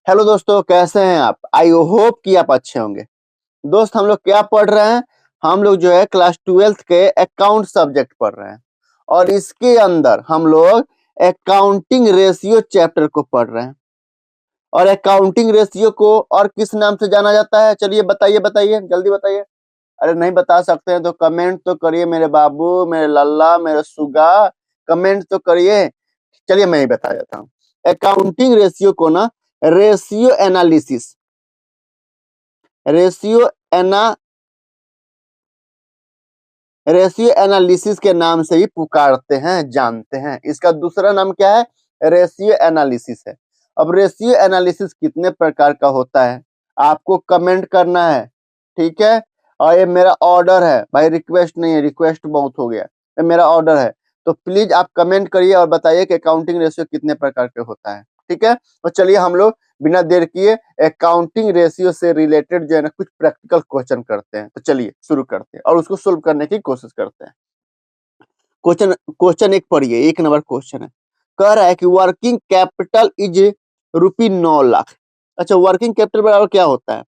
Hello दोस्तों, कैसे हैं आप? आई होप कि आप अच्छे होंगे। दोस्त, हम लोग क्या पढ़ रहे हैं? हम लोग जो है क्लास 12th के अकाउंट सब्जेक्ट पढ़ रहे हैं और इसके अंदर हम लोग अकाउंटिंग रेशियो चैप्टर को पढ़ रहे हैं। और अकाउंटिंग रेशियो को और किस नाम से जाना जाता है? चलिए बताइए बताइए, जल्दी बताइए। अरे नहीं बता सकते हैं तो कमेंट तो करिए मेरे बाबू, मेरे लल्ला, मेरे सुगा। कमेंट तो करिए। चलिए मैं ही बता देता हूँ। अकाउंटिंग रेशियो को ना रेशियो एनालिसिस रेशियो एना रेशियो एनालिसिस के नाम से ही पुकारते हैं, जानते हैं। इसका दूसरा नाम क्या है? रेशियो एनालिसिस है। अब रेशियो एनालिसिस कितने प्रकार का होता है आपको कमेंट करना है, ठीक है? और ये मेरा ऑर्डर है भाई, रिक्वेस्ट नहीं है, रिक्वेस्ट बहुत हो गया। ये मेरा ऑर्डर है, तो प्लीज आप कमेंट करिए और बताइए कि अकाउंटिंग रेशियो कितने प्रकार के होता है, ठीक है? तो चलिए हम लोग बिना देर किए अकाउंटिंग रेशियो से रिलेटेड जो है ना कुछ प्रैक्टिकल क्वेश्चन करते हैं। तो चलिए शुरू करते हैं और उसको सोल्व करने की कोशिश करते हैं। क्वेश्चन क्वेश्चन एक पढ़िए, 1 नंबर क्वेश्चन है। कह रहा है कि वर्किंग कैपिटल इज ₹9 लाख। अच्छा, वर्किंग कैपिटल बराबर क्या होता है?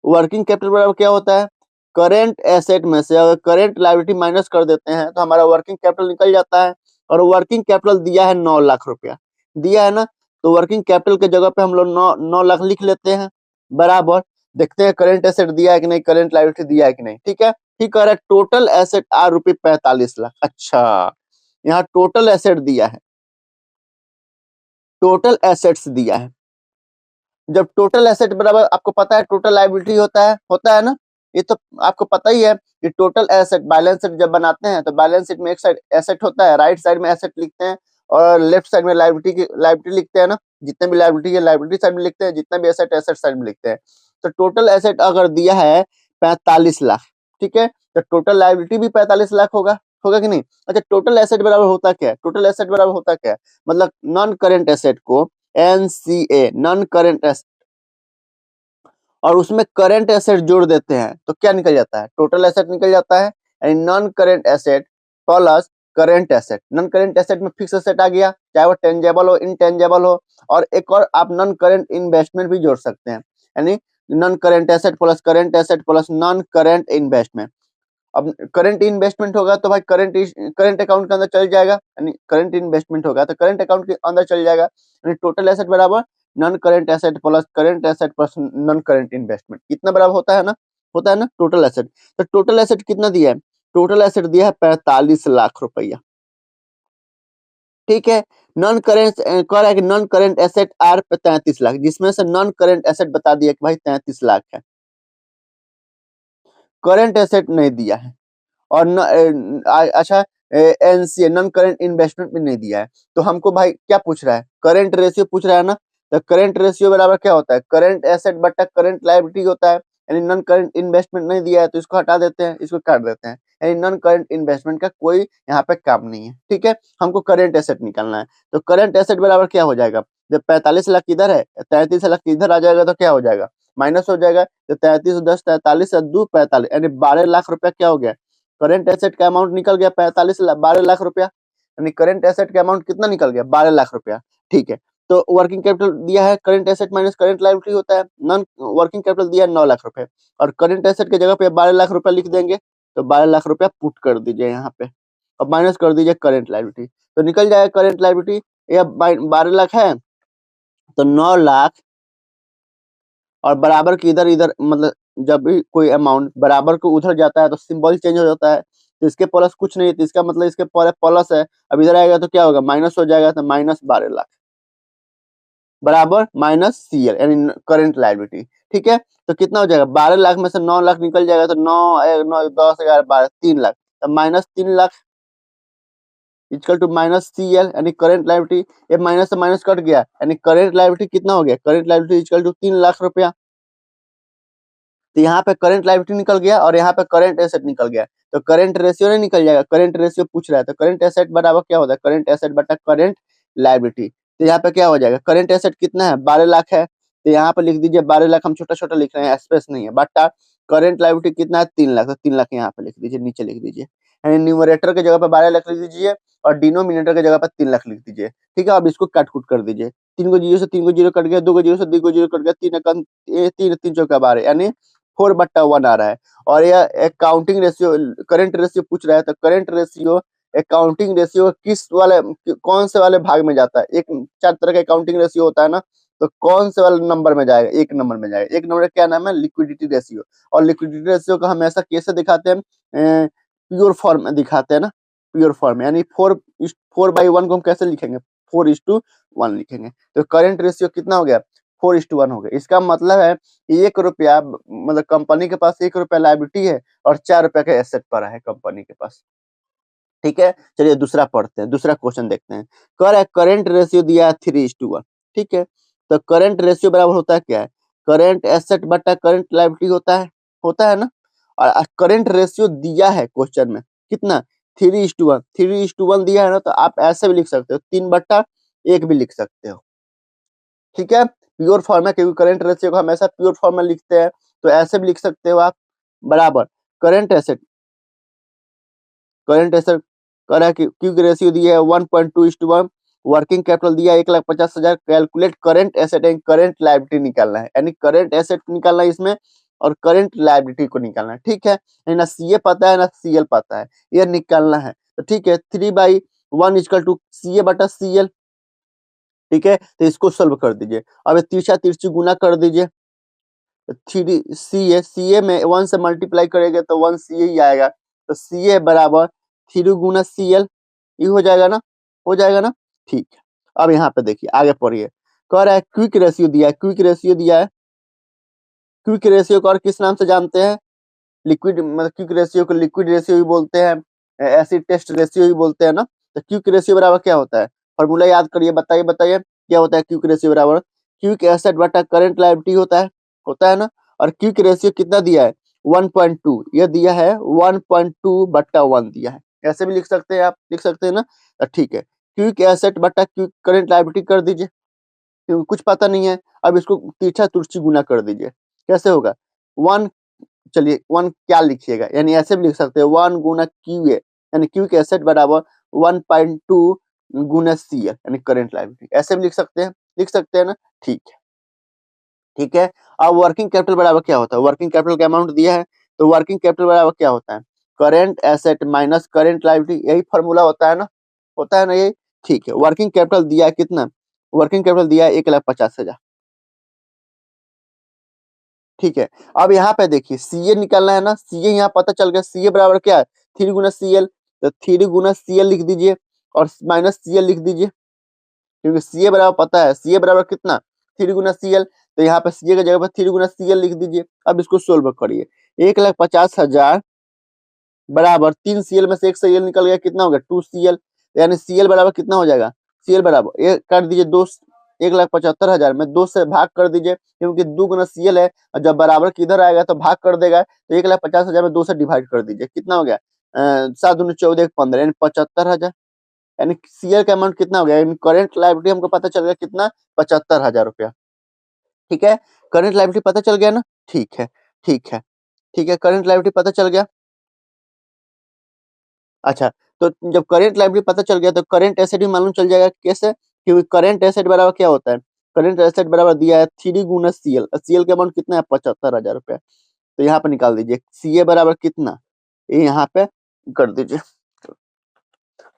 वर्किंग कैपिटल बराबर क्या होता है? करेंट एसेट में से अगर करेंट लायबिलिटी माइनस कर देते हैं तो हमारा वर्किंग कैपिटल निकल जाता है। और वर्किंग कैपिटल दिया है 9 लाख रुपया, दिया है ना। तो वर्किंग कैपिटल के जगह पे हम लोग 9 लाख लिख लेते हैं, बराबर। देखते हैं करेंट एसेट दिया है कि नहीं, करेंट लायबिलिटी दिया है कि नहीं, ठीक है? ठीक कह रहा है टोटल एसेट आ ₹45 लाख। अच्छा, यहाँ टोटल एसेट दिया है, टोटल एसेट्स दिया है। जब टोटल एसेट बराबर आपको पता है टोटल लायबिलिटी होता है ना। ये तो आपको पता ही है कि टोटल एसेट बैलेंस शीट जब बनाते हैं तो बैलेंस शीट में एक साइड एसेट होता है, राइट साइड में एसेट लिखते हैं और लेफ्ट साइड में लायबिलिटी लिखते हैं ना। जितने भी लायबिलिटी है लायबिलिटी साइड में लिखते हैं, जितना भी एसेट एसेट साइड में लिखते हैं। तो टोटल एसेट अगर दिया है 45 लाख, ठीक है, तो टोटल लायबिलिटी भी 45 लाख होगा, होगा कि नहीं? अच्छा, टोटल एसेट बराबर होता क्या है? टोटल एसेट बराबर होता क्या है? मतलब नॉन करेंट एसेट को NCA, नॉन करेंट एसेट, और उसमें करंट एसेट जोड़ देते हैं तो क्या निकल जाता है? टोटल एसेट निकल जाता है। यानी non current asset plus current asset. Non current asset में फिक्स एसेट आ गया, चाहे वो टेंजेबल हो इनटेंजेबल हो। और एक और आप नॉन करंट इन्वेस्टमेंट भी जोड़ सकते हैं, यानी non current asset plus non current investment. अब करंट इन्वेस्टमेंट होगा तो भाई करंट अकाउंट के अंदर चल जाएगा, यानी करंट इन्वेस्टमेंट होगा तो करंट अकाउंट के अंदर चल जाएगा। यानी टोटल एसेट बराबर non current asset plus non current investment, कितना बराबर होता है ना? होता है ना टोटल एसेट। तो टोटल एसेट कितना दिया है? टोटल एसेट दिया है 45 लाख रुपया, ठीक है। नॉन करेंट कह रहा है कि non current asset are 33 lakh, जिसमें से नॉन करेंट एसेट बता दिया कि भाई 33 लाख है। करंट एसेट नहीं दिया है और अच्छा, NCA नॉन करंट इन्वेस्टमेंट भी नहीं दिया है। तो हमको भाई क्या पूछ रहा है? करंट रेशियो पूछ रहा है ना। तो करंट रेशियो बराबर क्या होता है? करंट एसेट बटा करंट लायबिलिटी होता है। यानी नॉन करंट इन्वेस्टमेंट नहीं दिया है तो इसको हटा देते हैं, इसको काट देते हैं। यानी नॉन करंट इन्वेस्टमेंट का कोई यहाँ पे काम नहीं है, ठीक है। हमको करंट एसेट निकालना है। तो करंट एसेट बराबर क्या हो जाएगा? जब 45 लाख इधर है, 33 लाख इधर आ जाएगा तो क्या हो जाएगा? माइनस हो जाएगा। तो 33 10 43 2 45, यानी 12 लाख रुपया क्या हो गया? करेंट एसेट का अमाउंट निकल गया 12 लाख रुपया। यानी करेंट एसेट का अमाउंट कितना निकल गया? 12 लाख रुपया, ठीक है। तो वर्किंग कैपिटल दिया है, current asset minus current liability होता है। नॉन वर्किंग कैपिटल दिया है 9 लाख रुपए, और करेंट एसेट की जगह पे 12 लाख रुपया लिख देंगे। तो 12 लाख रुपया पुट कर दीजिए यहाँ पे, अब माइनस कर दीजिए करेंट लायबिलिटी, तो निकल जाएगा करेंट लायबिलिटी। यह 12 लाख है तो 9 लाख, और बराबर की इधर इधर, मतलब जब भी कोई अमाउंट बराबर को उधर जाता है तो सिंबल चेंज हो जाता है। तो इसके प्लस कुछ नहीं है, तो इसका मतलब इसके प्लस है। अब इधर आएगा तो क्या होगा? माइनस हो जाएगा, तो -12 लाख बराबर माइनस CL, यानी करंट लायबिलिटी, ठीक है। तो कितना हो जाएगा? 12 लाख में से 9 लाख निकल जाएगा, तो 9 10 11 12 3 लाख, तो -3 लाख इक्वल टू -CL, यानी करंट लायबिलिटी। ये माइनस से माइनस कट गया, यानी करंट लायबिलिटी कितना हो गया? Current liability equal to 3 lakh रुपया। तो यहाँ पे करंट लायबिलिटी निकल गया और यहाँ पे करंट एसेट निकल गया। तो करंट रेशियो नहीं निकल जाएगा? करंट रेशियो पूछ रहा है, तो करंट एसेट बराबर क्या होता है? करंट एसेट बटा करंट लायबिलिटी। तो यहाँ पे क्या हो जाएगा? करंट एसेट कितना है? 12 लाख है, तो यहाँ पे लिख दीजिए 12 लाख। हम छोटा छोटा लिख रहे हैं, स्पेस नहीं है, बटा करंट लायबिलिटी कितना है? 3 लाख, तो 3 लाख यहाँ पे लिख दीजिए, नीचे लिख दीजिए। यानी न्यूमरेटर की जगह पे 12 लाख लिख दीजिए और डिनोमिनेटर की जगह पर 3 लाख लिख दीजिए। ठीक है, अब इसको काट कूट कर दीजिए। 3 को जीरो से 3 को जीरो कट गया, 2 को जीरो से 2 को जीरो कट गया, 3 3 चौका 12 यानी 4/1 आ रहा है। और यह अकाउंटिंग रेशियो करंट रेशियो पूछ रहा है, तो करंट रेशियो अकाउंटिंग रेशियो किस वाले कौन से वाले भाग में जाता है? एक 4 तरह का अकाउंटिंग रेशियो होता है ना, तो कौन से वाले नंबर में जाएगा? 1 नंबर में जाएगा। 1 नंबर का क्या नाम है? Liquidity ratio. और लिक्विडिटी रेशियो को हमेशा कैसे दिखाते हैं? प्योर फॉर्म में दिखाते हैं ना, प्योर फॉर्म यानी 4/1 को हम कैसे लिखेंगे? 4:1 लिखेंगे। तो करंट रेशियो कितना हो गया? 4:1 हो गया। इसका मतलब है 1 रुपया मतलब कंपनी के पास 1 रुपया लायबिलिटी है और 4 रुपया का एसेट पड़ा है कंपनी के पास। ठीक है, चलिए दूसरा पढ़ते हैं, दूसरा क्वेश्चन देखते हैं। कह रहा है करंट रेशियो दिया है 3:1। ठीक है, तो करंट रेशियो बराबर होता है क्या है? करंट एसेट बटा करंट लायबिलिटी होता है ना। और करंट रेशियो दिया है क्वेश्चन में कितना? 3:1। 3:1 दिया है ना, तो आप ऐसे भी लिख सकते हो, 3/1 भी लिख सकते हो। ठीक है, प्योर फॉर्म है क्योंकि करंट रेशियो को हमेशा प्योर फॉर्म में लिखते हैं, तो ऐसे भी लिख सकते हो आप। बराबर करंट एसेट कह रहा है कि क्विक रेशियो दिया है 1.2:1, वर्किंग कैपिटल दिया है 1,50,000। Calculate current asset and current liability निकालना है, यानी करंट एसेट निकालना है इसमें और करंट लायबिलिटी को निकालना है। ठीक है, ना सीए पता है ना सीएल पता है, ये निकालना है। तो ठीक है, 3/1 इक्वल टू सीए बटा सीएल। ठीक है, तो इसको सोल्व कर दीजिए। अब तिरछा तिरछी गुना कर दीजिए। 3 सी ए में 1 से मल्टीप्लाई करेंगे तो 1 सी ही आएगा, तो सी ए बराबर 3 × CL, ये हो जाएगा ना। ठीक है, अब यहाँ पे देखिए आगे पढ़िए। कह रहा है क्विक रेशियो दिया है, क्विक रेशियो दिया है। क्विक रेशियो को और किस नाम से जानते हैं? लिक्विड मतलब क्विक रेशियो को लिक्विड रेशियो भी बोलते हैं, एसिड टेस्ट रेशियो भी बोलते हैं ना। तो क्विक रेशियो बराबर क्या होता है? फॉर्मूला याद करिए, बताइए क्या होता है क्विक रेशियो बराबर? क्विक एसेट बटा करंट लायबिलिटी होता है ना। और क्विक रेशियो कितना दिया है? 1.2, ये दिया है 1.2/1 दिया है। ऐसे भी लिख सकते हैं, आप लिख सकते हैं ना। तो ठीक है, क्विक एसेट बटा क्विक करंट लायबिलिटी कर दीजिए, क्योंकि कुछ पता नहीं है। अब इसको तिरछा तुर्ची गुना कर दीजिए। कैसे होगा? 1, चलिए 1 क्या लिखिएगा, यानी ऐसे भी लिख सकते हैं 1 गुना क्यू ए, यानी क्यू के एसेट बराबर 1.2 गुना सी ए, यानी करंट लायबिलिटी। ऐसे भी लिख सकते हैं ना। ठीक है। अब वर्किंग कैपिटल बराबर क्या होता है? वर्किंग कैपिटल का अमाउंट दिया है, तो वर्किंग कैपिटल बराबर क्या होता है? Current asset minus current liability, यही फॉर्मूला होता है ना यही। ठीक है, वर्किंग कैपिटल दिया है कितना? वर्किंग कैपिटल दिया है 1,50,000। ठीक है, अब यहाँ पे देखिए सीए निकालना है ना, सीए यहाँ पता चल गया। सीए बराबर क्या है? 3 × CL, तो 3 × CL लिख दीजिए और माइनस सीएल लिख दीजिए, क्योंकि सीए बराबर पता है। सीए बराबर कितना? 3 × CL, तो यहाँ पे सीए की जगह पर 3 × CL लिख दीजिए। अब इसको सोल्व करिए। 1,50,000 बराबर 3 CL में से 1 CL निकल गया, कितना हो गया? 2 CL, यानी CL बराबर कितना हो जाएगा? CL बराबर ये कर दीजिए 2, 1,75,000 में 2 से भाग कर दीजिए, क्योंकि 2 × CL है और जब बराबर किधर आएगा तो भाग कर देगा। तो 1,50,000 में 2 से डिवाइड कर दीजिए, कितना हो गया? 7×2 = 14, यानी 75,000। यानी सीएल का अमाउंट कितना हो गया? करंट लायबिलिटी हमको पता चल गया कितना? 75,000 रुपया। ठीक है, करंट लायबिलिटी पता चल गया ना। ठीक है, ठीक है, ठीक है, करंट लायबिलिटी पता चल गया। अच्छा, तो जब करंट लायबिलिटी पता चल गया तो करंट एसेट भी मालूम चल जाएगा। कैसे? क्योंकि करंट एसेट बराबर क्या होता है? करंट एसेट बराबर दिया है 3 × CL, सीएल का अमाउंट कितना है? 75,000 रुपया। तो यहाँ पे निकाल दीजिए सीए बराबर कितना, ये यहाँ पे कर दीजिए।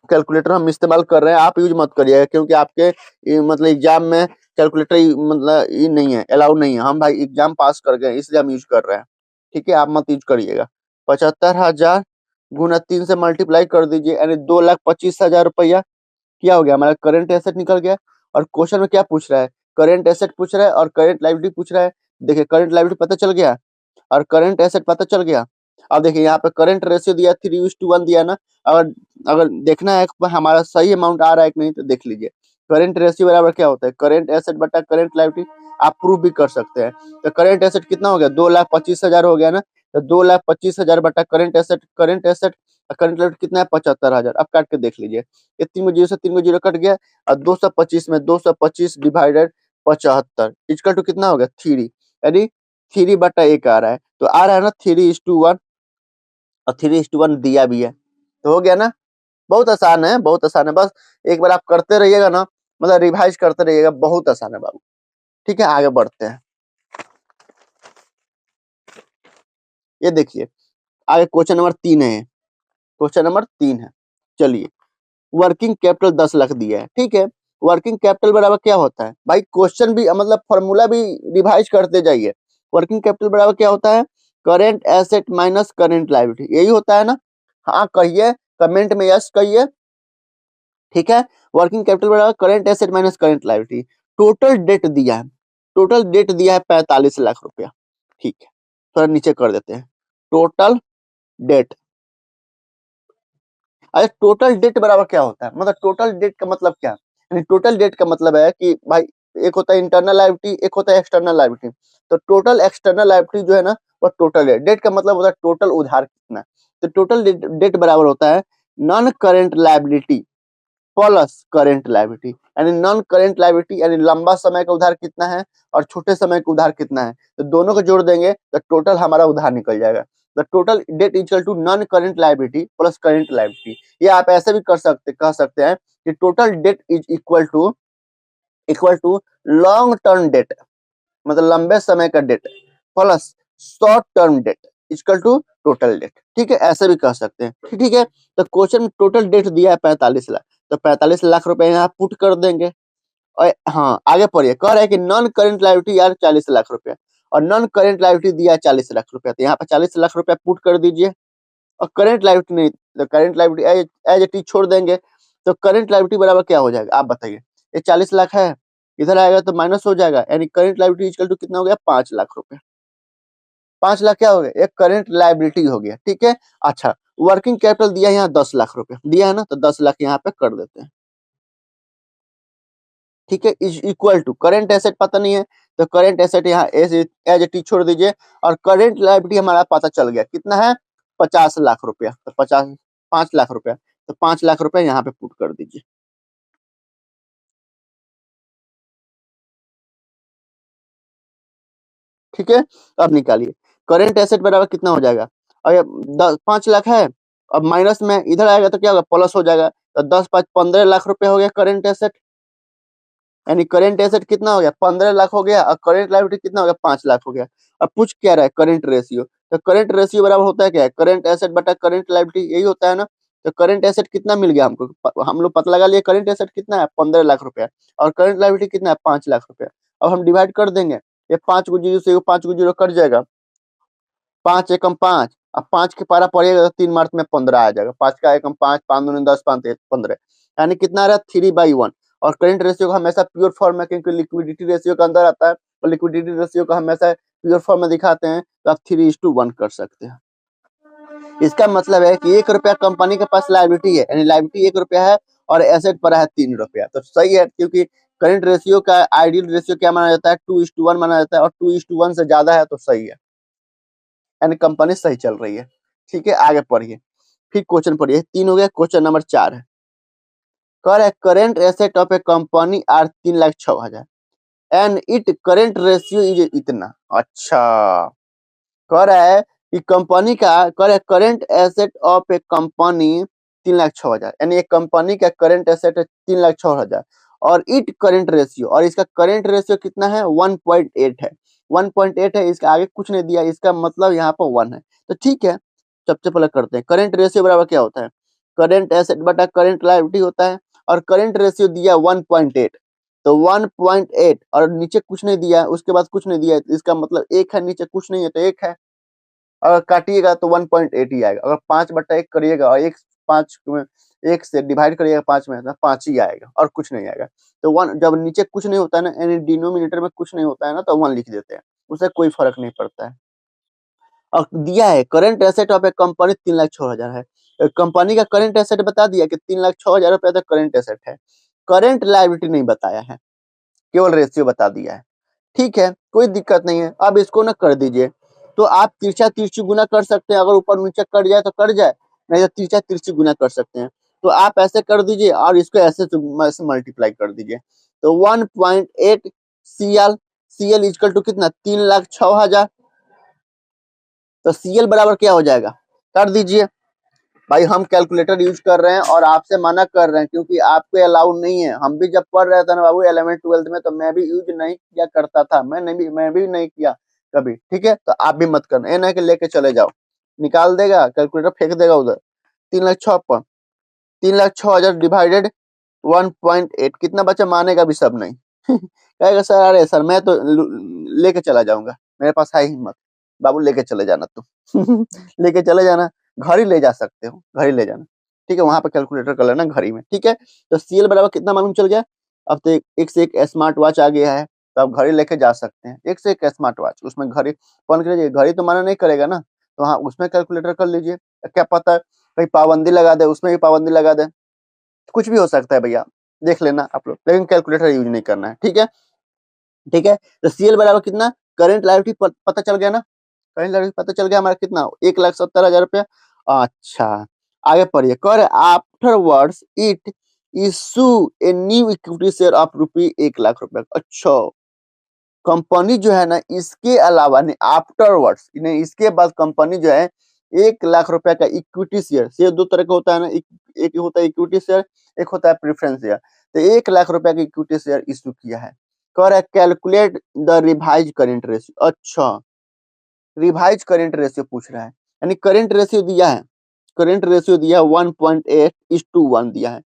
कैलकुलेटर हम इस्तेमाल कर रहे हैं, आप यूज मत करिएगा, क्योंकि आपके मतलब एग्जाम में कैलकुलेटर मतलब ये नहीं है, अलाउ नहीं है। हम भाई एग्जाम पास कर गए इसलिए हम यूज कर रहे हैं। ठीक है, आप मत यूज करिएगा। 75,000 गुना 3 से मल्टीप्लाई कर दीजिए, यानी 2,25,000 रुपया। क्या हो गया? हमारा करंट एसेट निकल गया। और क्वेश्चन में क्या पूछ रहा है? करंट एसेट पूछ रहा है और करंट लायबिलिटी पूछ रहा है। देखिए करंट लायबिलिटी पता चल गया और करंट एसेट पता चल गया। अब देखिए यहाँ पे करंट रेशियो दिया 3:1 दिया ना। अगर अगर देखना है हमारा सही अमाउंट आ रहा है कि नहीं, तो देख लीजिए। करंट रेशियो बराबर क्या होता है? करंट एसेट बटा करंट लायबिलिटी। आप प्रूफ भी कर सकते हैं। तो करंट एसेट कितना हो गया? 2,25,000 हो गया ना। तो 2,25,000 बटा करंट एसेट करंट लायबिलिटी कितना है? 75,000। अब काट के देख लीजिए, ये 3 से 3 कट गया और 225 में 225 डिवाइडेड 75 इक्वल टू कितना हो गया? 3, यानी 3/1 आ रहा है। तो आ रहा है ना 3:1, और 3:1 दिया भी है, तो हो गया ना। बहुत आसान है, बहुत आसान है, बस एक बार आप करते रहिएगा ना, मतलब रिवाइज करते रहिएगा, बहुत आसान है बाबू। ठीक है, आगे बढ़ते हैं। ये देखिए आगे क्वेश्चन नंबर 3 है, क्वेश्चन नंबर 3 है। चलिए, वर्किंग कैपिटल 10 लाख दिया है, ठीक है। वर्किंग कैपिटल बराबर क्या होता है भाई, क्वेश्चन भी मतलब फॉर्मूला भी रिवाइज करते जाइए। वर्किंग कैपिटल बराबर क्या होता है, current asset minus current liability, यही होता है ना। हाँ कहिए, कमेंट में यस कहिए। ठीक है, वर्किंग कैपिटल बराबर current asset minus current liability. Total date दिया है, टोटल डेट दिया है 45 लाख रुपया। ठीक है, थोड़ा नीचे कर देते हैं, टोटल डेट। अरे टोटल डेट बराबर क्या होता है, मतलब टोटल डेट का मतलब क्या है, यानी टोटल डेट का मतलब है कि भाई एक होता है इंटरनल लायबिलिटी, एक होता है एक्सटर्नल लायबिलिटी। तो टोटल एक्सटर्नल लायबिलिटी जो है ना, वो टोटल है। डेट का मतलब होता है टोटल उधार कितना है। तो टोटल डेट बराबर होता है non current liability plus current liability, यानी नॉन करेंट लायबिलिटी यानी लंबा समय का उधार कितना है और छोटे समय का उधार कितना है, तो दोनों को जोड़ देंगे तो टोटल हमारा उधार निकल जाएगा। The total debt equal to non current liability plus current liability. ये आप ऐसे भी कह सकते हैं कि total debt is equal to long term debt, मतलब लंबे समय का debt, plus short term debt equal to total debt. ठीक है, ऐसे भी कह सकते हैं। ठीक है, तो क्वेश्चन में टोटल डेट दिया है 45 लाख, तो 45 लाख रुपए यहाँ पुट कर देंगे। और हाँ आगे पढ़िए, कह रहा है कि नॉन करेंट लायबिलिटी यार 40 लाख रुपया, और नॉन करेंट लायबिलिटी दिया है 40 लाख रुपया, तो यहाँ पे 40 लाख रुपया पुट कर दीजिए। और करेंट लायबिलिटी नहीं, तो current liability as it is छोड़ देंगे। तो करेंट लायबिलिटी बराबर क्या हो जाएगा आप बताइए, ये 40 लाख है, इधर आएगा तो माइनस हो जाएगा, यानी करेंट लायबिलिटी इक्वल टू कितना हो गया, 5 लाख रुपए। 5 लाख क्या हो गया, एक करेंट लायबिलिटी हो गया। ठीक है, अच्छा वर्किंग कैपिटल दिया है यहाँ 10 लाख रुपए दिया है ना, तो 10 लाख यहाँ पे कर देते हैं। ठीक है, is equal to current asset पता नहीं है, तो करेंट एसेट यहाँ एज इट इज छोड़ दीजिए। और करेंट लायबिलिटी हमारा पता चल गया कितना है, 50 लाख रुपया, तो 5 लाख रुपया, तो 5 लाख रुपया यहाँ पे पुट कर दीजिए। ठीक है, अब निकालिए करेंट एसेट बराबर कितना हो जाएगा, और ये 5 लाख है, अब माइनस में इधर आएगा तो क्या होगा, प्लस हो जाएगा। तो 10 5 15 लाख रुपया हो गया करेंट एसेट, यानी करेंट एसेट कितना हो गया, 15 लाख हो गया, और करेंट लायबिलिटी कितना हो गया, 5 लाख हो गया। अब पूछ क्या रहा है, करेंट रेशियो, तो करेंट रेशियो बराबर होता है क्या है, करेंट एसेट बटा करेंट लायबिलिटी, यही होता है ना। तो करेंट एसेट कितना मिल गया हमको, हम लोग पता लगा लिए करेंट एसेट कितना है, 15 लाख रुपया, और करेंट लायबिलिटी कितना है, 5 लाख रुपया। अब हम डिवाइड कर देंगे, ये 5 को 0 से 5 को 0 कट जाएगा, 5 एकम 5, अब 5 के पारा पड़ेगा तो 3 मार्च में 15 आ जाएगा, 5 का एकम 5, 5 दूनी 10, 5 15, यानी कितना आ रहा है 3/1। और करंट रेशियो का हमेशा प्योर फॉर्म में, क्योंकि लिक्विडिटी रेशियो के अंदर आता है, और लिक्विडिटी रेशियो का हमेशा प्योर फॉर्म में दिखाते हैं, तो आप 3:1 कर सकते हैं। इसका मतलब है कि 1 रुपया कंपनी के पास लायबिलिटी है, यानी लायबिलिटी 1 रुपया है, और एसेट पड़ा है 3 रुपया, तो सही है, क्योंकि करंट रेशियो का आइडियल रेशियो क्या माना जाता है, 2:1 माना जाता है, और 2:1 से ज्यादा है तो सही है, यानी कंपनी सही चल रही है। ठीक है, आगे पढ़िए, फिर क्वेश्चन पढ़िए, 3 हो गया, क्वेश्चन नंबर 4 है, कह रहा है current asset of a company are 3,06,000 and it current ratio is इतना। अच्छा, कह रहा है कि कंपनी का, कह रहा है current asset of a company 3,06,000, यानी एक कंपनी का करेंट एसेट है 3,06,000, और इट करेंट रेशियो, और इसका करेंट रेशियो कितना है, 1.8 है, 1.8 है, इसका आगे कुछ नहीं दिया, इसका मतलब यहाँ पर 1 है। तो ठीक है, सबसे पहले करते हैं, करेंट रेशियो बराबर क्या होता है, करेंट एसेट बटा करेंट लायबिलिटी होता है, और करेंट रेशियो दिया 1.8, तो 1.8 और नीचे कुछ नहीं दिया है, उसके बाद कुछ नहीं दिया है, इसका मतलब 1 है, नीचे कुछ नहीं है तो 1 है। अगर काटिएगा तो 1.8 ही आएगा, अगर 5/1 करिएगा और 5 में 1 से डिवाइड करिएगा 5 में, तो 5 ही आएगा और कुछ नहीं आएगा। तो 1 जब नीचे कुछ नहीं होता है ना, यानी डिनोमिनेटर में कुछ नहीं होता है ना, तो 1 लिख देते हैं, उससे कोई फर्क नहीं पड़ता है। और दिया है current asset of a company 3,06,000 है, कंपनी का करंट एसेट बता दिया कि 3,06,000 रुपया तक करंट एसेट है, करंट लायबिलिटी नहीं बताया है, केवल रेशियो बता दिया है। ठीक है, कोई दिक्कत नहीं है, अब इसको ना कर दीजिए, तो आप तिरछा तिरछी गुना कर सकते हैं, अगर ऊपर नीचे कट जाए तो कट जाए, नहीं तो तिरछा तिरछी गुना कर सकते हैं, तो आप ऐसे कर दीजिए और इसको ऐसे मल्टीप्लाई कर दीजिए। तो 1.8 सीएल, सीएल इक्वल टू कितना, 3,06,000, तो सीएल बराबर क्या हो जाएगा, कर दीजिए, भाई हम कैलकुलेटर यूज कर रहे हैं और आपसे मना कर रहे हैं क्योंकि आपको अलाउड नहीं है। हम भी जब पढ़ रहे थे ना बाबू 11th 12th में, तो मैं भी यूज नहीं किया करता था, मैं भी नहीं किया कभी। ठीक है, तो आप भी मत करना, ये ना कि लेके चले जाओ, निकाल देगा कैलकुलेटर, फेंक देगा उधर। 3,56,000, 3,06,000 डिवाइडेड 1.8 कितना बचा, मानेगा भी सब नहीं। कहेगा सर, अरे सर मैं तो लेके चला जाऊंगा, मेरे पास है हिम्मत। बाबू लेके चले जाना तुम। लेके चले जाना, घर ही ले जा सकते हो, घर ही ले जाना। ठीक है, वहां पे कैलकुलेटर कर लेना घर ही में। ठीक है, तो सीएल बराबर कितना मालूम चल गया। अब तो एक से एक स्मार्ट वॉच आ गया है, तो आप घर ही लेके जा सकते हैं, एक से एक स्मार्ट वॉच, उसमें घड़ी कौन करेगा, घड़ी तो माना नहीं करेगा ना, तो हाँ उसमें कैलकुलेटर कर लीजिए। क्या पता कहीं पाबंदी लगा दे, उसमें भी पाबंदी लगा दे, कुछ भी हो सकता है भैया, देख लेना आप लोग, लेकिन कैलकुलेटर यूज नहीं करना है। ठीक है, ठीक है, तो सीएल बराबर कितना, करंट लायबिलिटी पता चल गया ना, करंट लायबिलिटी पता चल गया हमारा कितना, 1,70,000 रुपया। अच्छा, आगे पढ़िए, कर after words it issue a new equity share of rupee 1,00,000 रुपया। अच्छा, कंपनी जो है ना, इसके अलावा नहीं, आफ्टर वर्ड्स, इसके बाद कंपनी जो है 1,00,000 रुपया का इक्विटी शेयर, शेयर दो तरह का होता है ना, एक होता है इक्विटी शेयर, एक होता है प्रेफरेंस शेयर। तो 1,00,000 रुपया का इक्विटी शेयर इशू किया है। कह रहा है calculate the revise current ratio. अच्छा, रिवाइज करेंट रेशियो पूछ रहा है, यानी करेंट रेशियो दिया है, करेंट रेशियो दिया है 1.8:1 दिया है।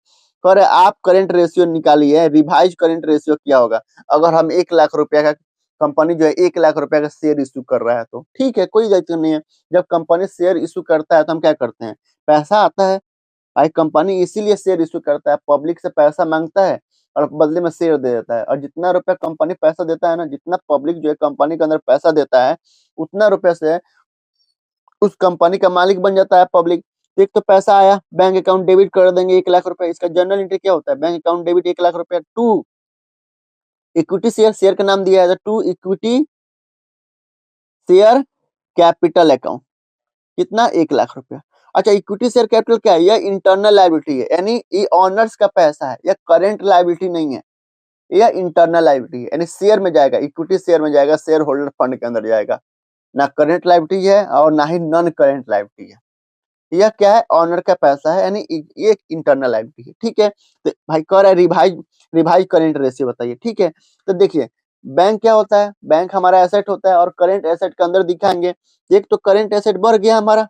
कह रहे आप करेंट रेशियो निकालिए, रिवाइज करेंट रेशियो क्या होगा अगर हम 1,00,000 रुपया का, कंपनी जो है 1,00,000 रुपया का शेयर इशू कर रहा है, तो ठीक है कोई दिक्कत नहीं है। जब कंपनी शेयर इशू करता है तो हम क्या करते हैं, पैसा आता है भाई, कंपनी इसीलिए शेयर इशू करता है, पब्लिक से पैसा मांगता है और बदले में शेयर दे देता है। और जितना रुपया कंपनी पैसा देता है ना, जितना पब्लिक जो है कंपनी के अंदर पैसा देता है, उतना रुपया से उस कंपनी का मालिक बन जाता है पब्लिक। एक तो पैसा आया, बैंक अकाउंट डेबिट कर देंगे 1,00,000 रुपया, इसका जनरल एंट्री क्या होता है, बैंक अकाउंट डेबिट 1,00,000 रुपया टू इक्विटी शेयर, शेयर का नाम दिया है to equity share capital account, कितना 1,00,000 रुपया। अच्छा, इक्विटी शेयर कैपिटल क्या है, यह इंटरनल लायबिलिटी है, यानी ये ऑनर्स का पैसा है, यह करेंट लायबिलिटी नहीं है, यह इंटरनल लायबिलिटी है, यानी शेयर में जाएगा, इक्विटी शेयर में जाएगा, शेयर होल्डर फंड के अंदर जाएगा, ना करेंट लायबिलिटी है और ना ही नॉन करेंट लायबिलिटी है। यह क्या है, ऑनर का पैसा है, यानी ये एक इंटरनल लायबिलिटी है। ठीक है, तो भाई कह रहा है रिवाइज करेंट रेशियो बताइए। ठीक है, तो देखिए बैंक क्या होता है, बैंक हमारा एसेट होता है और करेंट एसेट के अंदर दिखाएंगे, एक तो करेंट एसेट बढ़ गया हमारा,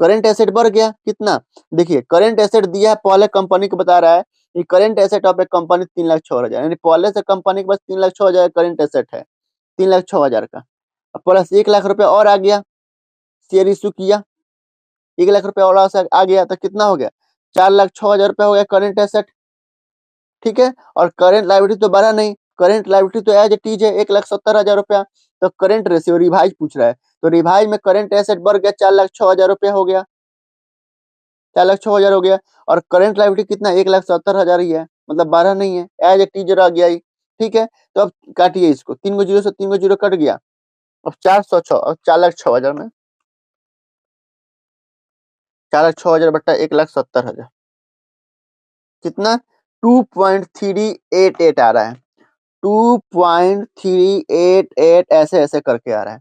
करेंट एसेट बढ़ गया कितना, देखिए करेंट एसेट दिया है, पहले कंपनी को बता रहा है कि current asset of a company 3,06,000, यानी पहले से कंपनी के पास 3,06,000 करेंट एसेट है, 3,06,000 का, प्लस 1,00,000 रुपया और आ गया, शेयर इशू किया, 1,00,000 रुपया और आ गया, तो कितना हो गया, 4,06,000 रुपया हो गया करेंट एसेट। ठीक है, और करेंट लायबिलिटी तो बढ़ा नहीं, करेंट लायबिलिटी तो एज इट इज है 1,70,000 रुपया। तो करेंट रेशियो रिवाइज पूछ रहा है, तो रिवाइज में करेंट एसेट बढ़ गया, 4,06,000 रुपया हो गया, 4,06,000 हो गया, और करेंट लायबिलिटी कितना, 1,70,000 ही है, मतलब 12 नहीं है, एज इट इज रह गया ही। ठीक है, तो अब काटिए इसको, 3 गो जीरो से 3 गो जीरो कट गया, अब 406 और 4,06,000 में 4,06,000 बट्टा 1,70,000 कितना, 2.388 आ रहा है, 2.388 ऐसे ऐसे करके आ रहा है,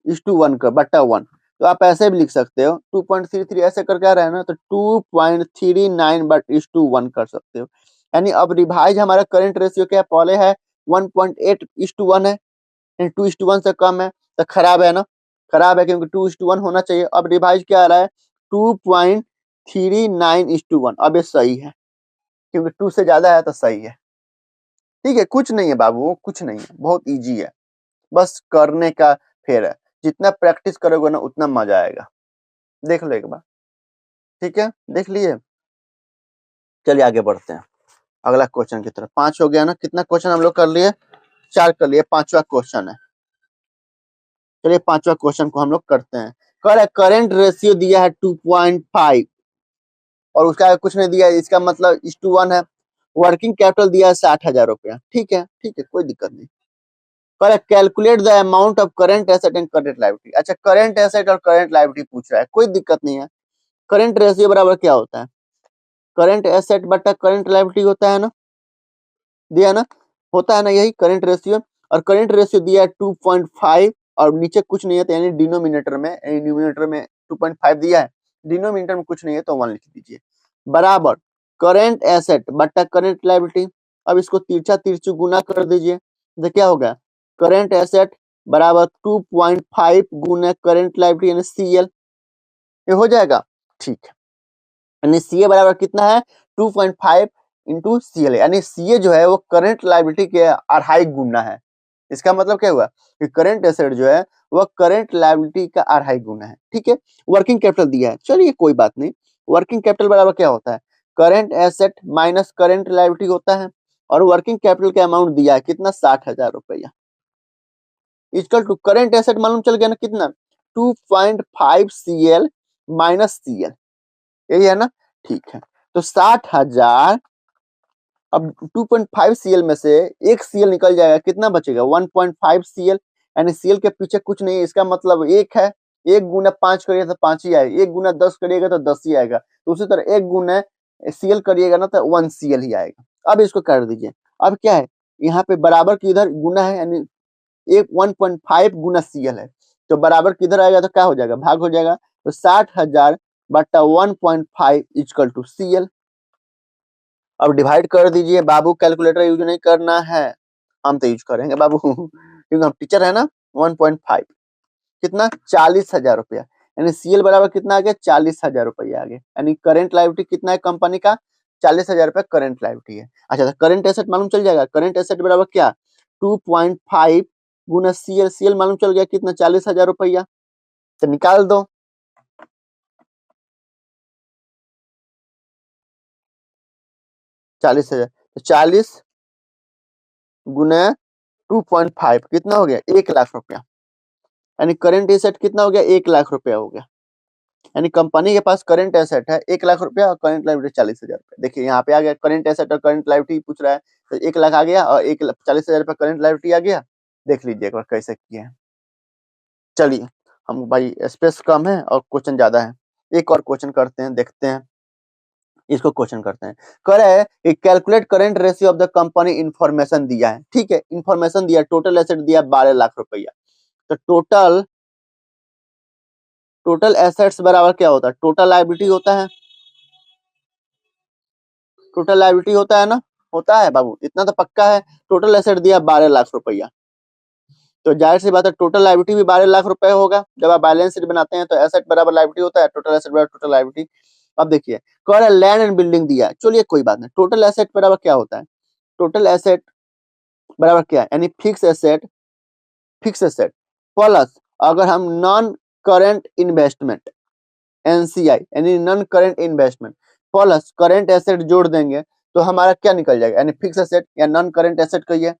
इस टू वन का बट्टा वन, तो आप ऐसे भी लिख सकते हो, 2.33 ऐसे करके आ रहा है ना, तो 2.39 बट इस टू वन कर सकते हो। यानी अब रिवाइज हमारा करंट रेशियो क्या पहले है 1.8:1 है, 2:1 से कम है, तो खराब है ना, खराब है क्योंकि 2:1 होना चाहिए। अब रिवाइज क्या आ रहा है 2.39:1, अब ये सही है क्योंकि 2 से ज्यादा है तो सही है। ठीक है, कुछ नहीं है बाबू, कुछ नहीं है, बहुत इजी है, बस करने का फेर है, जितना प्रैक्टिस करोगे ना उतना मजा आएगा, देख लो एक बार। ठीक है, देख लिए, चलिए आगे बढ़ते हैं अगला क्वेश्चन की तरफ। 5 हो गया ना, कितना क्वेश्चन हम लोग कर लिए, 4 कर लिए, 5वां क्वेश्चन है। चलिए 5वां क्वेश्चन को हम लोग करते हैं। करेंट रेशियो दिया है 2.5 और उसका कुछ नहीं दिया है, इसका मतलब 1:1 है। वर्किंग कैपिटल दिया है 60,000 रुपया, ठीक है, ठीक है, कोई दिक्कत नहीं। Calculate the amount of current asset and current liability. अच्छा, करंट एसेट और करंट लायबिलिटी पूछ रहा है, कोई दिक्कत नहीं है। करंट रेशियो बराबर क्या होता है, करंट एसेट बटा करंट लायबिलिटी होता है ना, दिया ना, होता है ना यही करंट रेशियो। और करंट रेशियो दिया है 2.5 और नीचे कुछ नहीं है, तो यानी डिनोमिनेटर में न्यूमिनेटर में 2.5 दिया है, डिनोमिनेटर में कुछ नहीं है तो 1 लिख दीजिए, बराबर करेंट एसेट बट्टा करेंट लायबिलिटी। अब इसको तिरछा तिरछी गुना कर दीजिए तो क्या होगा, करेंट एसेट बराबर 2.5 गुना करेंट लायबिलिटी यानी सीएल, ये हो जाएगा। ठीक है, यानी सीए बराबर कितना है 2.5 इंटू सीएल, यानी सीए जो है वो करंट लायबिलिटी के 2.5 गुना है। इसका मतलब क्या हुआ कि करंट एसेट जो है वह करंट लायबिलिटी का 2.5 गुना है। ठीक है, वर्किंग कैपिटल दिया है, चलिए कोई बात नहीं। वर्किंग कैपिटल बराबर क्या होता है, current asset minus current liability होता है, और वर्किंग कैपिटल का अमाउंट दिया है कितना 60,000 रुपया, इक्वल टू करंट एसेट मालूम चल गया ना कितना 2.5 सीएल माइनस सीएल, यही है ना। ठीक है, तो 60,000, अब 2.5 सीएल में से एक सीएल निकल जाएगा, कितना बचेगा 1.5 सीएल, यानी सीएल के पीछे कुछ नहीं है, इसका मतलब एक है, एक गुना 5 करिएगा तो 5 ही आएगा, एक गुना 10 करिएगा तो 10 ही आएगा, तो उसी तरह एक गुना सीएल करिएगा ना तो 1 सीएल ही आएगा। अब इसको कर दीजिए, अब क्या है यहाँ पे बराबर की इधर गुना है, यानी एक 1.5 गुना सीएल है, तो बराबर किधर आएगा तो क्या हो जाएगा, भाग हो जाएगा, तो 60,000 बट्टा 1.5 इक्वल टू सीएल। अब डिवाइड कर दीजिए, बाबू कैलकुलेटर यूज नहीं करना है, हम तो यूज करेंगे बाबू क्योंकि हम टीचर है ना। 1.5 कितना 40,000 रुपया, यानी सीएल बराबर कितना आ गया 40,000 रुपया आ गया, यानी करंट लायबिलिटी कितना है कंपनी का 40,000 रुपया करंट लायबिलिटी है। अच्छा, तो करंट एसेट मालूम चल जाएगा, करंट एसेट बराबर क्या 2.5 गुना सीएल, सीएल मालूम चल गया कितना 40,000 रुपया, तो निकाल दो। 40,000, तो 40 गुना 2.5 कितना हो गया 1 लाख रुपया, यानी करंट एसेट कितना हो गया 1 लाख रुपया हो गया, यानी कंपनी के पास करंट एसेट है 1 लाख रुपया और करंट लायबिलिटी 40,000 रुपया। देखिए यहाँ पे आ गया करंट एसेट और करंट लायबिलिटी पूछ रहा है, तो 1 लाख आ गया और 40,000 रुपया करंट लायबिलिटी आ गया। देख लीजिए एक बार कैसे किए हैं। चलिए, हम भाई स्पेस कम है और क्वेश्चन ज्यादा है, एक और क्वेश्चन करते हैं, देखते हैं इसको क्वेश्चन करते हैं। कह रहा है कि calculate current ratio of the company, information दिया है, ठीक है, इंफॉर्मेशन दिया, टोटल एसेट दिया 12 लाख रुपया, तो टोटल एसेट्स बराबर क्या होता है, टोटल लायबिलिटी होता है, टोटल लायबिलिटी होता है ना, होता है बाबू, इतना तो पक्का है। टोटल एसेट दिया 12 लाख रुपया, तो जाहिर सी बात है टोटल लायबिलिटी भी 12 लाख रुपए होगा। जब आप बैलेंस शीट बनाते हैं तो एसेट बराबर लायबिलिटी होता है, टोटल एसेट बराबर टोटल लायबिलिटी। अब देखिए कह रहा है लैंड एंड बिल्डिंग दिया है, चलिए कोई बात नहीं, टोटल एसेट बराबर क्या होता है, टोटल एसेट बराबर क्या है, यानी फिक्स एसेट प्लस अगर हम नॉन करेंट इन्वेस्टमेंट एनसीआई यानी non current investment plus current asset जोड़ देंगे तो हमारा क्या निकल जाएगा, यानी फिक्स एसेट या नॉन करेंट एसेट कहिए,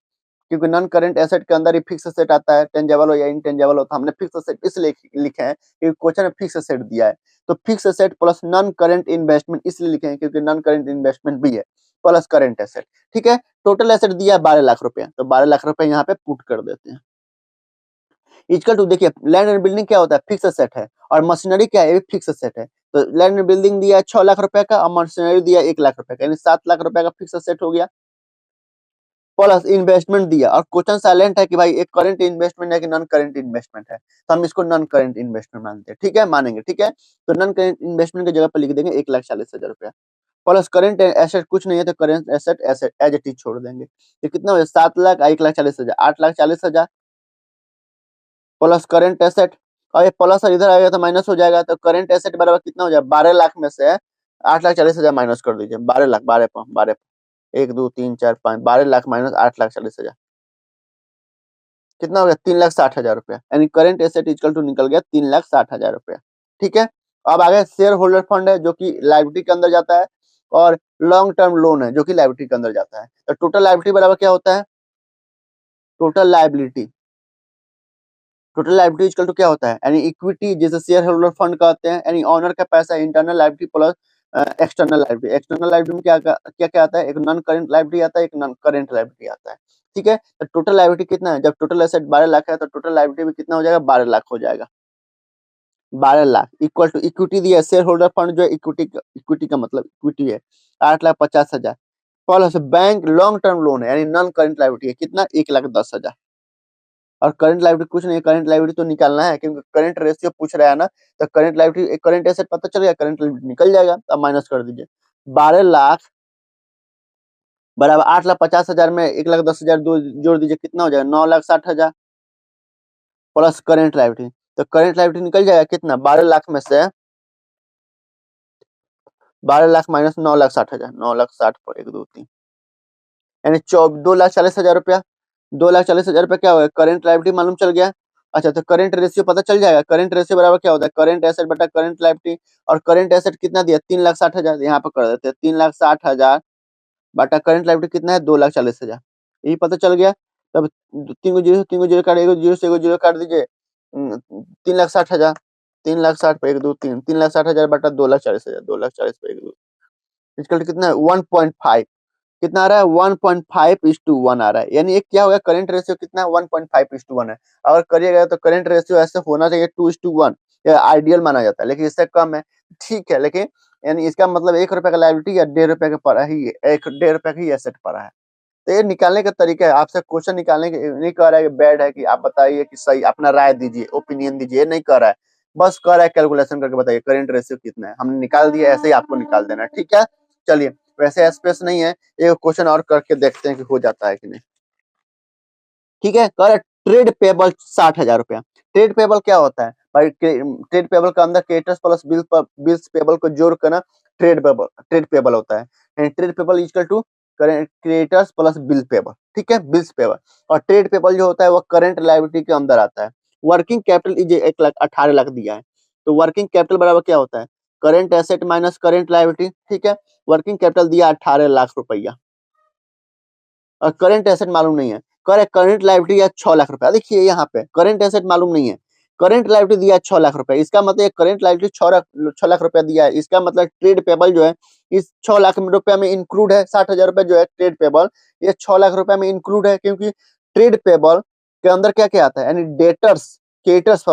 क्योंकि नॉन करेंट एसेट के अंदर ही फिक्स एसेट आता है, टेंजेबल हो या इनटेंजेबल हो, तो हमने फिक्स एसेट इसलिए लिखे हैं क्योंकि क्वेश्चन में फिक्स एसेट दिया है, तो fix asset plus non current investment इसलिए लिखे हैं क्योंकि नॉन करेंट इन्वेस्टमेंट भी है प्लस करेंट एसेट। ठीक है, टोटल एसेट दिया 12 लाख रुपया, तो 12 लाख रुपया यहाँ पे पुट कर देते हैं। इक्वल टू, देखिए लैंड एंड बिल्डिंग क्या होता है फिक्स एसेट है, और मशीनरी क्या है ये भी फिक्स एसेट है, तो लैंड एंड बिल्डिंग दिया 6 लाख रुपए का और मशीनरी दिया 1 लाख रुपए का, यानी 7 लाख रुपए का फिक्स एसेट हो गया, प्लस इन्वेस्टमेंट दिया, और क्वेश्चन साइलेंट है कि भाई एक करंट इन्वेस्टमेंट है कि नॉन करंट इन्वेस्टमेंट है, तो हम इसको नॉन करंट इन्वेस्टमेंट मानते हैं, ठीक है मानेंगे, ठीक है, तो नॉन करंट इन्वेस्टमेंट की जगह पर लिख देंगे 1,40,000 रुपया, प्लस करंट एसेट कुछ नहीं है तो current asset asset as it is छोड़ देंगे, तो कितना हो जाए 7 लाख 1,40,000 8,40,000 प्लस करंट एसेट, और ये प्लस इधर आएगा तो माइनस हो जाएगा, तो करंट एसेट बराबर कितना हो जाएगा 12 लाख में से 8,40,000 माइनस कर दीजिए, 12 लाख 12 1 2 3 4 5 12 लाख माइनस 8,40,000 कितना हो गया 3,60,000 रुपया, यानी करंट एसेट इक्वल टू निकल गया 3,60,000 रुपया। ठीक है, अब आगे शेयर होल्डर फंड है जो कि लायबिलिटी के अंदर जाता है, और लॉन्ग टर्म लोन है जो कि लायबिलिटी के अंदर जाता है, तो टोटल लायबिलिटी बराबर क्या होता है, total liability total liability equal to क्या होता है, यानी इक्विटी जिसे शेयर होल्डर फंड कहते हैं, यानी ऑनर का पैसा internal liability plus external liability. External liability में क्या क्या आता है, एक नॉन करंट लायबिलिटी आता है, एक नॉन करंट लायबिलिटी आता है। ठीक है, तो टोटल लायबिलिटी कितना है, जब टोटल एसेट 12 लाख है तो टोटल लायबिलिटी भी कितना हो जाएगा 12 लाख हो जाएगा, 12 लाख इक्वल टू इक्विटी दिया शेयर होल्डर फंड जो है इक्विटी का मतलब इक्विटी है 8,50,000 plus bank long term loan है यानी नॉन करंट लायबिलिटी है कितना 1,10,000 और करंट लायबिलिटी कुछ नहीं, करंट लायबिलिटी तो निकालना है क्योंकि करंट रेशियो पूछ रहा है ना, तो करंट लायबिलिटी करंट एसेट पता चल गया, करंट लायबिलिटी निकल जाएगा। अब माइनस कर दीजिए, 12 लाख बराबर 8,50,000 में 1,10,000 जोड़ दीजिए, कितना हो जाएगा 9,60,000 प्लस करंट लायबिलिटी। तो करंट लायबिलिटी निकल जाएगा कितना, 12 लाख में से 12 लाख माइनस 9,60,000, 9,60,000 पर 1 2 3 यानी 2,40,000 रुपया। 2,40,000 रुपया क्या होगा, करंट लायबिलिटी मालूम चल गया। अच्छा, तो करंट रेशियो पता चल जाएगा, करंट रेशियो बराबर क्या होता है, करंट एसेट बटा करंट लायबिलिटी। और करंट एसेट कितना दिया, 3,60,000, यहाँ पर कर देते हैं 3,60,000 बटा करंट लायबिलिटी कितना है, 2,40,000, यही पता चल गया। तब 3 को 0 काट, 1 से 1 0 काट दीजिए, 3,60,000, 3,60,000 पे 1 2 3, 3,60,000 बटा 2,40,000, 2,40,000 पे 1 2, इसका कितना है 1.5, कितना आ रहा है 1.5:1 आ रहा है। यानी एक क्या होगा, करंट रेशियो कितना है 1.5:1 है। अगर करिएगा तो करंट रेशियो ऐसे होना चाहिए 2:1, यह आइडियल माना जाता है, लेकिन इससे कम है, ठीक है, लेकिन यानी इसका मतलब 1 रुपए का लायबिलिटी या 1.5 रुपए का पड़ा ही है, 1.5 रुपए का ही एसेट पड़ा है। तो ये निकालने का तरीका है, आपसे क्वेश्चन निकालने के नहीं कह रहा है कि बैड है, कि आप बताइए कि सही, अपना राय दीजिए, ओपिनियन दीजिए, नहीं कह रहा है, बस कह रहा है कैलकुलेशन करके बताइए करंट रेशियो कितना है, हमने निकाल दिया, ऐसे ही आपको निकाल देना है, ठीक है। चलिए, वैसे स्पेस नहीं है, एक क्वेश्चन और करके देखते हैं कि हो जाता है कि नहीं। ठीक है, कह रहा ट्रेड पेबल 60,000 रुपया। ट्रेड पेबल क्या होता है भाई, ट्रेड पेबल का अंदर क्रेडिटर्स प्लस बिल्स पेबल को जोड़ कर ना ट्रेड पेबल होता है। Trade payable equal to creditors plus bill payable, ठीक है, बिल्स पेबल। और ट्रेड पेबल जो होता है वो करंट लायबिलिटी के अंदर आता है। वर्किंग कैपिटल इज 1,18,00,000 दिया है, तो वर्किंग कैपिटल बराबर क्या होता है, current asset minus current liability, ठीक है। वर्किंग कैपिटल दिया 18 लाख रुपया और करंट एसेट मालूम नहीं है, करंट लायबिलिटी या 6 लाख रुपया। देखिए यहाँ पे करंट एसेट मालूम नहीं है, करंट लायबिलिटी दिया 6 लाख रुपया, इसका मतलब करंट लायबिलिटी 6 लाख रुपया दिया है, इसका मतलब ट्रेड पेबल जो है इस 6 लाख रुपया में इंक्लूड है। 60,000 रुपया जो है ट्रेड पेबल, ये 6 लाख रुपया में इंक्लूड है, क्योंकि ट्रेड पेबल के अंदर क्या क्या आता है, यानी debtors creditors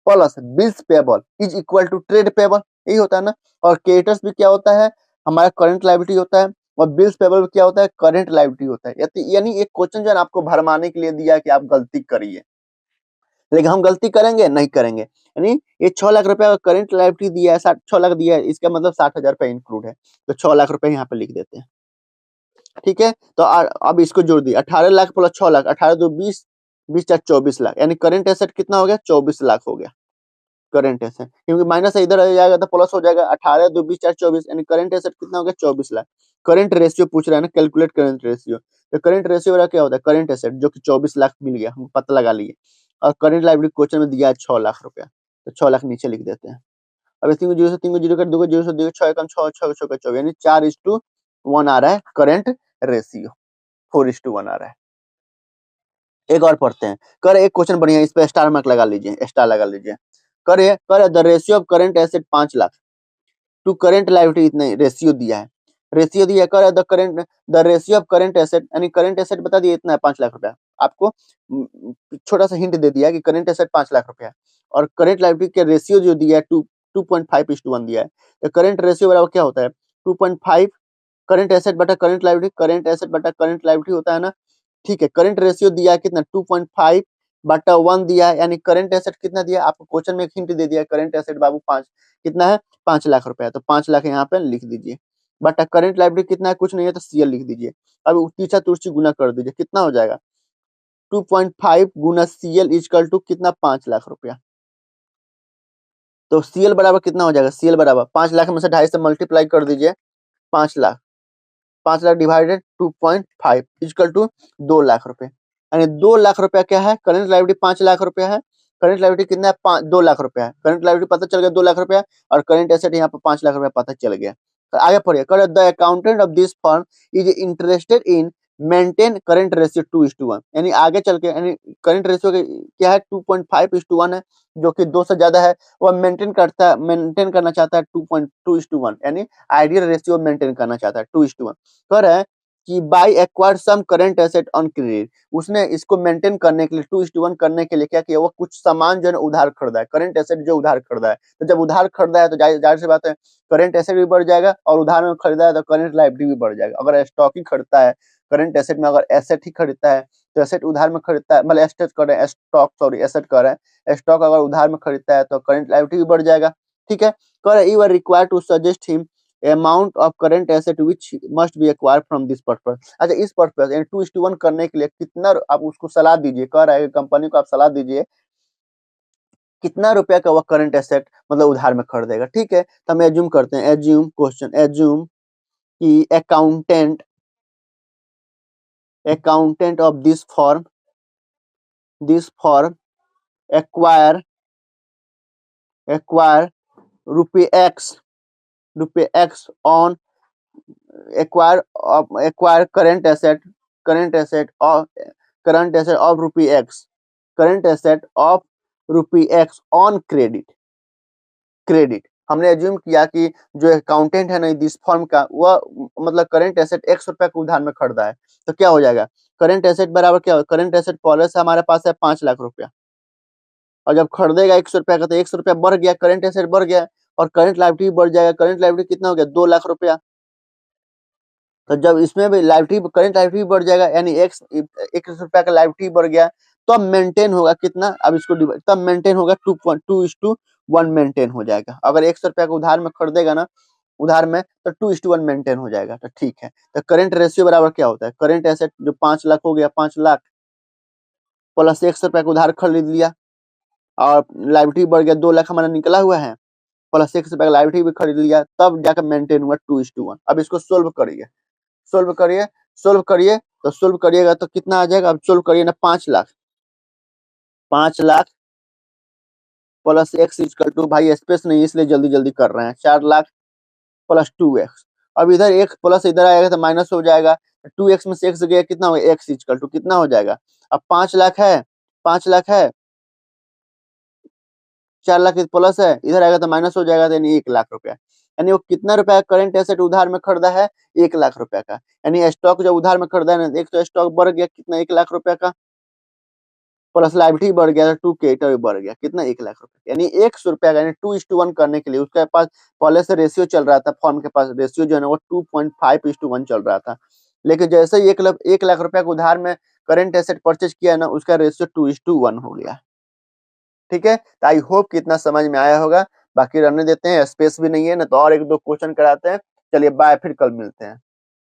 plus bills payable is equal to trade payable, यही होता है ना। और क्रेडिटर्स भी क्या होता है, हमारा करंट लायबिलिटी होता है, और बिल्स पेबल क्या होता है, करंट लायबिलिटी होता है। यानी एक क्वेश्चन जो है आपको भरमाने के लिए दिया है कि आप गलती करिए, लेकिन हम गलती करेंगे नहीं करेंगे। यानी ये 6 लाख रुपया करंट लायबिलिटी दिया है, 6 लाख दिया है, इसका मतलब 60,000 रुपया इंक्लूड है, तो 6 लाख रुपया यहाँ पे लिख देते हैं, ठीक है। तो अब इसको जोड़ दिए, 18 लाख प्लस 6 लाख, 18 2 20, 20 4 24 लाख, यानी करंट एसेट कितना हो गया, 24 लाख हो गया करंट एसेट, क्योंकि माइनस इधर आ जाएगा तो प्लस हो जाएगा, 18 2 20 4 24, यानी करंट एसेट कितना हो गया 24 लाख। करंट रेशियो पूछ रहा है ना, कैलकुलेट करंट रेशियो, तो करंट रेशियो वाला क्या होता है, करंट एसेट जो कि 24 लाख मिल गया, हम पता लगा लिए। और करंट लायबिलिटी क्वेश्चन में दिया है 6 लाख रुपया, तो 6 लाख नीचे लिख देते हैं। अब 3 को 0 कर, 2 को 0 से 2 6 कम 6 6 6 24, यानी 4:1 आ रहा है करंट रेशियो, 4:1 आ रहा है। एक और पढ़ते हैं, कर एक क्वेश्चन बढ़िया, इस पे स्टार मार्क लगा लीजिए, स्टार लगा लीजिए। कर the ratio of current asset 5 lakh to current liability, इतने रेशियो दिया है, रेशियो दिया कर the ratio of current asset, यानी करंट एसेट बता दिए इतना है 5 लाख रुपया, आपको छोटा सा हिंट दे दिया कि करंट एसेट 5 लाख रुपया, और करंट लायबिलिटी के रेशियो जो दिया है 2.5:1 दिया है। तो करंट रेशियो बराबर क्या होता है, 2.5 करंट एसेट बटा करंट लायबिलिटी, करंट एसेट बटा करंट लायबिलिटी होता है ना, ठीक है। करंट रेशियो दिया है कितना 2.5 बटा 1 दिया है, यानी करंट एसेट कितना दिया, आपको क्वेश्चन में एक हिंट दे दिया, करंट एसेट बाबू 5 कितना है 5 लाख रुपया, तो 5 लाख यहाँ पे लिख दीजिए, बटा करंट लायबिलिटी कितना है, कुछ नहीं है तो सीएल लिख दीजिए। अब तीसरा तुर्सी गुना कर दीजिए, कितना हो जाएगा 2.5 गुना सीएल इक्वल टू कितना 5 लाख रुपया। तो सीएल बराबर कितना हो जाएगा, सीएल बराबर 5 लाख में से 2.5 से मल्टीप्लाई कर दीजिए, 5 lakh, 5 lakh divided 2.5 equal to 2 lakh रुपए, यानी 2 लाख रुपया क्या है, करंट लायबिलिटी 5 लाख रुपया है, करंट लायबिलिटी कितना है 2 लाख रुपया है, करंट लायबिलिटी पता चल गया 2 लाख रुपया, और करंट एसेट यहाँ पे 5 लाख रुपया पता चल गया। तो आगे पढ़िए, कर the accountant of this firm is interested in maintain current ratio 2:1, यानी आगे चल के यानी करंट रेशियो क्या है 2.5:1 है, जो कि 2 से ज्यादा है, वह मेंटेन करना चाहता है 2.2:1, यानी आइडियल रेशियो मेंटेन करना चाहता है 2:1। कह रहा है कि by acquired some current asset on credit, उसने इसको मेंटेन करने के लिए 2:1 करने के लिए क्या किया, वो कुछ सामान जो है उधार खरीदा है, करंट एसेट जो उधार खरीदा है। तो जब उधार खरीदा है तो जाहिर सी बात है करंट एसेट भी बढ़ जाएगा, और उधार में खरीदा है तो करंट लायबिलिटी भी बढ़ जाएगा। अगर स्टॉक ही खरीदता है करंट एसेट में अगर एसेट ही खरीदता है तो एसेट उधार में खरीदता है, मतलब एसेट कर रहे हैं, स्टॉक सॉरी एसेट कर रहे हैं, स्टॉक अगर उधार में खरीदता है तो करंट लायबिलिटी भी बढ़ जाएगा। ठीक है, कह रहे you are required to suggest him amount of current asset which must be acquired from this purpose. अच्छा, इस पर्पस यानी 2:1 करने के लिए कितना आप उसको सलाह दीजिए, कह रहा है कंपनी को आप सलाह दीजिए कितना रुपया का वह करंट एसेट मतलब उधार में खरीदेगा। ठीक है, तो हम एज्यूम करते हैं, एज्यूम क्वेश्चन, एज्यूम कि accountant of this form acquire रुपये X on acquire current asset of रुपये एक्स ऑन क्रेडिट। हमने एज्यूम किया कि जो अकाउंटेंट है ना दिस फर्म का, वह मतलब करंट एसेट x रुपया को उधार में खरीदा है, तो क्या हो जाएगा, करंट एसेट बराबर क्या हो, करंट एसेट पहले से हमारे पास है 5 लाख रुपया, और जब खरीदेगा 100 रुपया का तो 100 रुपया बढ़ गया, करंट एसेट बढ़ गया, और करंट लायबिलिटी बढ़ जाएगा। करंट लायबिलिटी कितना हो गया, 2 लाख रुपया। तो जब इसमें भी लायबिलिटी करंट लायबिलिटी बढ़ जाएगा, यानी एक रुपया का लायबिलिटी बढ़ गया, तो मेंटेन होगा कितना, अब इसको तब मेंटेन होगा 2.2:1 मेंटेन हो जाएगा। अगर 100 रुपया का उधार में खरीदेगा ना, उधार में, तो 2:1 मेंटेन हो जाएगा। तो ठीक है, तो करंट रेशियो बराबर क्या होता है, करंट एसेट जो 5 लाख हो गया, 5 लाख प्लस 100 रुपया का उधार खरीद लिया, और लायबिलिटी बढ़ गया, 2 लाख हमारा निकला हुआ है, प्लस 100 रुपया का लायबिलिटी भी खरीद लिया, तब जाकर मेंटेन हुआ 2:1। अब इसको सोल्व करिए, सोल्व करिए, सोल्व करिए, तो सोल्व करिएगा तो कितना आ जाएगा, अब सोल्व करिए ना, 5 lakh plus x equal to, भाई स्पेस नहीं इसलिए जल्दी जल्दी कर रहे हैं, 4 लाख प्लस 2x। अब इधर एक प्लस इधर आएगा तो माइनस हो जाएगा, 2x में से x गया, कितना हो गया, x इक्वल टू कितना हो जाएगा, अब 5 लाख है, 5 लाख है, 4 लाख प्लस है, इधर आएगा तो माइनस हो जाएगा, तो यानी 1 लाख रुपया। यानी वो कितना रुपया करंट एसेट उधार में खरीदा है, 1 लाख रुपया का। यानी स्टॉक जब उधार में खरीदा है ना, एक तो स्टॉक बढ़ गया कितना, 1 लाख रुपया का, प्लस लायबिलिटी बढ़ गया, 2 क्रेडिटर भी बढ़ गया, कितना, 1 लाख रुपया। यानी 100 रुपया का, यानी 2:1 करने के लिए उसके पास पहले से रेशियो चल रहा था, फॉर्म के पास रेशियो जो है ना वो 2.5:1 चल रहा था, लेकिन जैसे ही 1 लाख रुपया को उधार में करंट एसेट परचेज किया ना, उसका रेशियो 2:1 हो गया। ठीक है, तो आई होप कि इतना समझ में आया होगा, बाकी रहने देते हैं, स्पेस भी नहीं है ना, तो और 1-2 क्वेश्चन कराते हैं। चलिए बाय, फिर कल मिलते हैं।